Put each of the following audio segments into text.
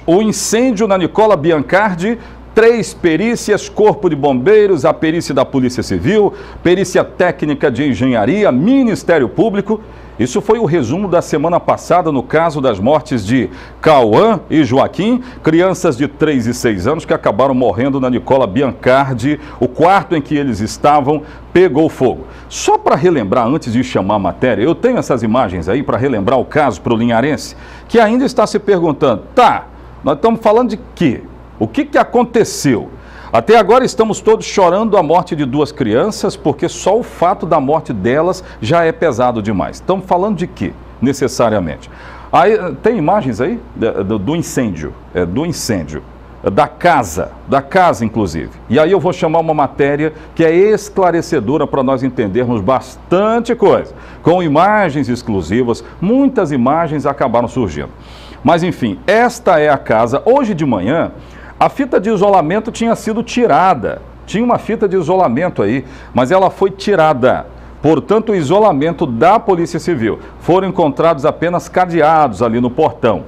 O incêndio na Nicola Biancardi, 3 perícias, Corpo de Bombeiros, a perícia da Polícia Civil, perícia técnica de engenharia, Ministério Público. Isso foi o resumo da semana passada no caso das mortes de Cauã e Joaquim, crianças de 3 e 6 anos que acabaram morrendo na Nicola Biancardi. O quarto em que eles estavam pegou fogo. Só para relembrar, antes de chamar a matéria, eu tenho essas imagens aí para relembrar o caso para o linharense, que ainda está se perguntando, nós estamos falando de quê? O que aconteceu? Até agora estamos todos chorando a morte de 2 crianças, porque só o fato da morte delas já é pesado demais. Estamos falando de quê, necessariamente? Aí, tem imagens aí do incêndio, da casa inclusive. E aí eu vou chamar uma matéria que é esclarecedora para nós entendermos bastante coisa. Com imagens exclusivas, muitas imagens acabaram surgindo. Mas enfim, esta é a casa. Hoje de manhã, a fita de isolamento tinha sido tirada. Tinha uma fita de isolamento aí, mas ela foi tirada. Portanto, o isolamento da Polícia Civil. Foram encontrados apenas cadeados ali no portão,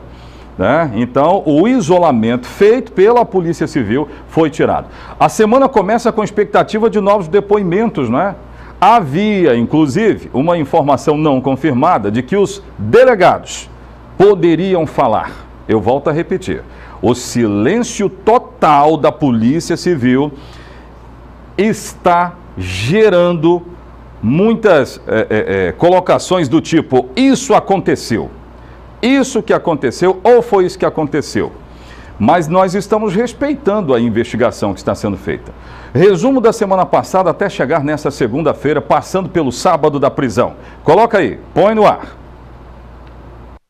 né? Então, o isolamento feito pela Polícia Civil foi tirado. A semana começa com expectativa de novos depoimentos, né? Havia, inclusive, uma informação não confirmada de que os delegados poderiam falar. Eu volto a repetir. O silêncio total da Polícia Civil está gerando muitas colocações do tipo, isso aconteceu, isso que aconteceu ou foi isso que aconteceu. Mas nós estamos respeitando a investigação que está sendo feita. Resumo da semana passada até chegar nessa segunda-feira, passando pelo sábado da prisão. Coloca aí, põe no ar.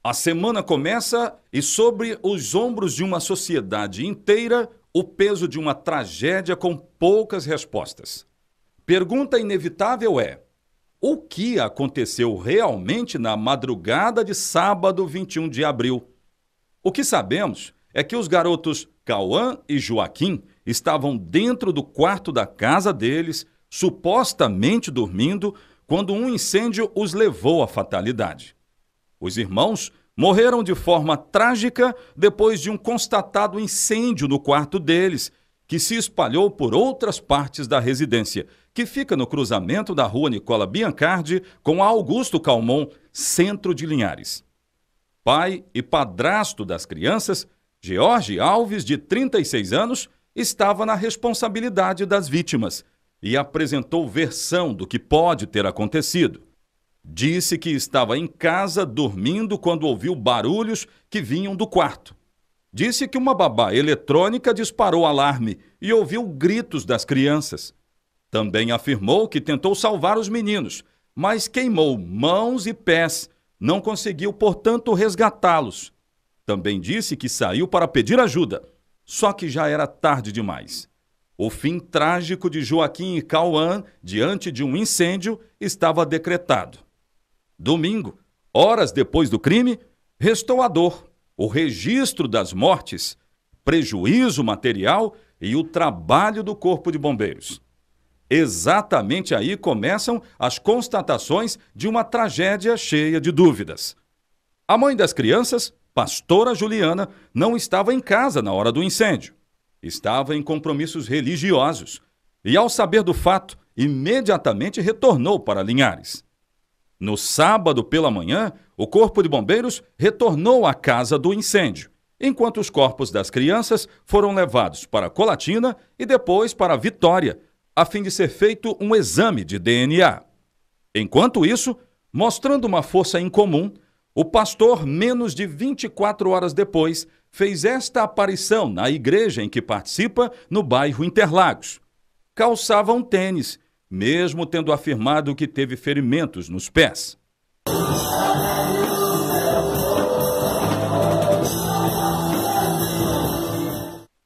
A semana começa e sobre os ombros de uma sociedade inteira, o peso de uma tragédia com poucas respostas. Pergunta inevitável é, o que aconteceu realmente na madrugada de sábado 21 de abril? O que sabemos é que os garotos Cauã e Joaquim estavam dentro do quarto da casa deles, supostamente dormindo, quando um incêndio os levou à fatalidade. Os irmãos morreram de forma trágica depois de um constatado incêndio no quarto deles, que se espalhou por outras partes da residência, que fica no cruzamento da rua Nicola Biancardi com a Augusto Calmon, centro de Linhares. Pai e padrasto das crianças, George Alves, de 36 anos, estava na responsabilidade das vítimas e apresentou versão do que pode ter acontecido. Disse que estava em casa dormindo quando ouviu barulhos que vinham do quarto. Disse que uma babá eletrônica disparou alarme e ouviu gritos das crianças. Também afirmou que tentou salvar os meninos, mas queimou mãos e pés, não conseguiu, portanto, resgatá-los. Também disse que saiu para pedir ajuda, só que já era tarde demais. O fim trágico de Joaquim e Cauã, diante de um incêndio, estava decretado. Domingo, horas depois do crime, restou a dor, o registro das mortes, prejuízo material e o trabalho do Corpo de Bombeiros. Exatamente aí começam as constatações de uma tragédia cheia de dúvidas. A mãe das crianças, pastora Juliana, não estava em casa na hora do incêndio. Estava em compromissos religiosos e, ao saber do fato, imediatamente retornou para Linhares. No sábado pela manhã, o Corpo de Bombeiros retornou à casa do incêndio, enquanto os corpos das crianças foram levados para Colatina e depois para Vitória, a fim de ser feito um exame de DNA. Enquanto isso, mostrando uma força incomum, o pastor, menos de 24 horas depois, fez esta aparição na igreja em que participa, no bairro Interlagos. Calçava um tênis, mesmo tendo afirmado que teve ferimentos nos pés.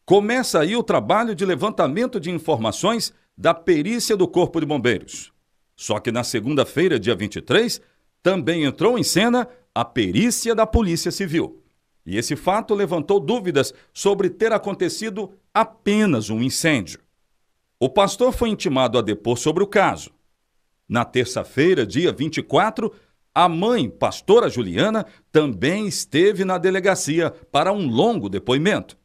Começa aí o trabalho de levantamento de informações da perícia do Corpo de Bombeiros. Só que na segunda-feira, dia 23, também entrou em cena a perícia da Polícia Civil. E esse fato levantou dúvidas sobre ter acontecido apenas um incêndio. O pastor foi intimado a depor sobre o caso. Na terça-feira, dia 24, A mãe, pastora Juliana, também esteve na delegacia para um longo depoimento.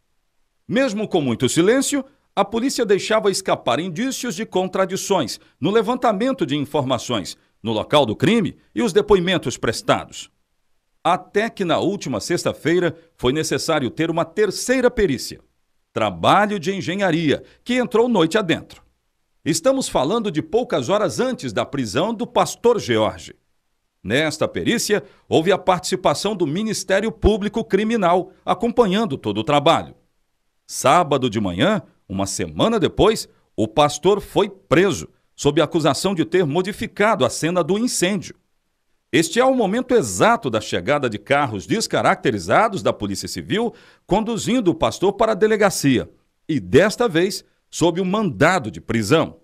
Mesmo com muito silêncio, a polícia deixava escapar indícios de contradições no levantamento de informações, no local do crime e os depoimentos prestados. Até que na última sexta-feira foi necessário ter uma terceira perícia, trabalho de engenharia, que entrou noite adentro. Estamos falando de poucas horas antes da prisão do pastor George. Nesta perícia, houve a participação do Ministério Público Criminal, acompanhando todo o trabalho. Sábado de manhã, uma semana depois, o pastor foi preso, sob acusação de ter modificado a cena do incêndio. Este é o momento exato da chegada de carros descaracterizados da Polícia Civil, conduzindo o pastor para a delegacia, e desta vez, sob um mandado de prisão.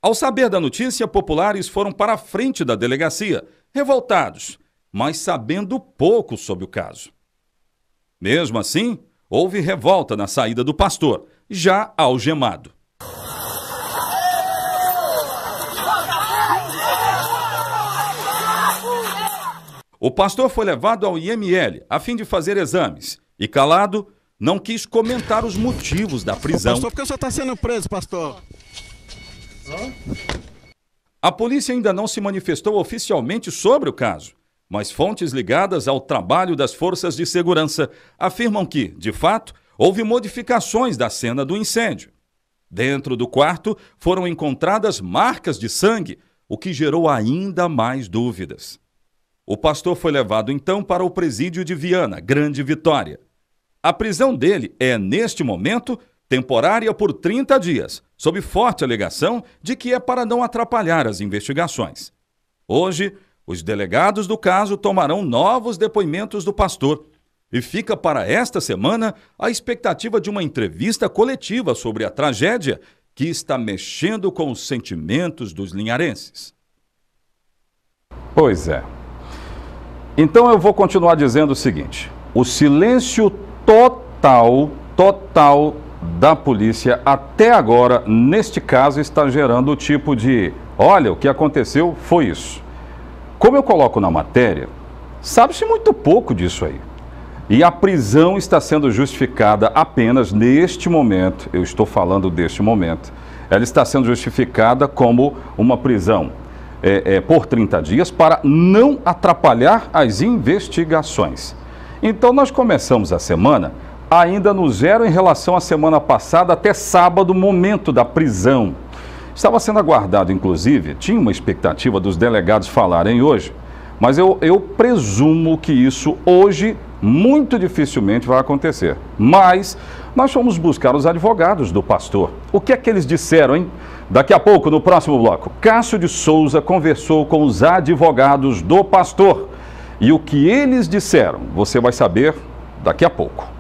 Ao saber da notícia, populares foram para a frente da delegacia, revoltados, mas sabendo pouco sobre o caso. Mesmo assim, houve revolta na saída do pastor, já algemado. O pastor foi levado ao IML a fim de fazer exames e, calado, não quis comentar os motivos da prisão. Pastor, por que o senhor está sendo preso, pastor? A polícia ainda não se manifestou oficialmente sobre o caso, mas fontes ligadas ao trabalho das forças de segurança afirmam que, de fato, houve modificações da cena do incêndio. Dentro do quarto foram encontradas marcas de sangue, o que gerou ainda mais dúvidas. O pastor foi levado então para o presídio de Viana, Grande Vitória. A prisão dele é, neste momento, temporária por 30 dias, sob forte alegação de que é para não atrapalhar as investigações. Hoje, os delegados do caso tomarão novos depoimentos do pastor e fica para esta semana a expectativa de uma entrevista coletiva sobre a tragédia que está mexendo com os sentimentos dos linharenses. Pois é. Então eu vou continuar dizendo o seguinte: o silêncio total da polícia até agora, neste caso, está gerando o tipo de: olha, o que aconteceu foi isso. Como eu coloco na matéria, sabe-se muito pouco disso aí. E a prisão está sendo justificada apenas neste momento, eu estou falando deste momento, ela está sendo justificada como uma prisão por 30 dias para não atrapalhar as investigações. Então nós começamos a semana ainda no zero em relação à semana passada até sábado, momento da prisão. Estava sendo aguardado, inclusive, tinha uma expectativa dos delegados falarem hoje, mas eu presumo que isso hoje muito dificilmente vai acontecer. Mas nós fomos buscar os advogados do pastor. O que é que eles disseram, hein? Daqui a pouco, no próximo bloco, Cássio de Souza conversou com os advogados do pastor. E o que eles disseram, você vai saber daqui a pouco.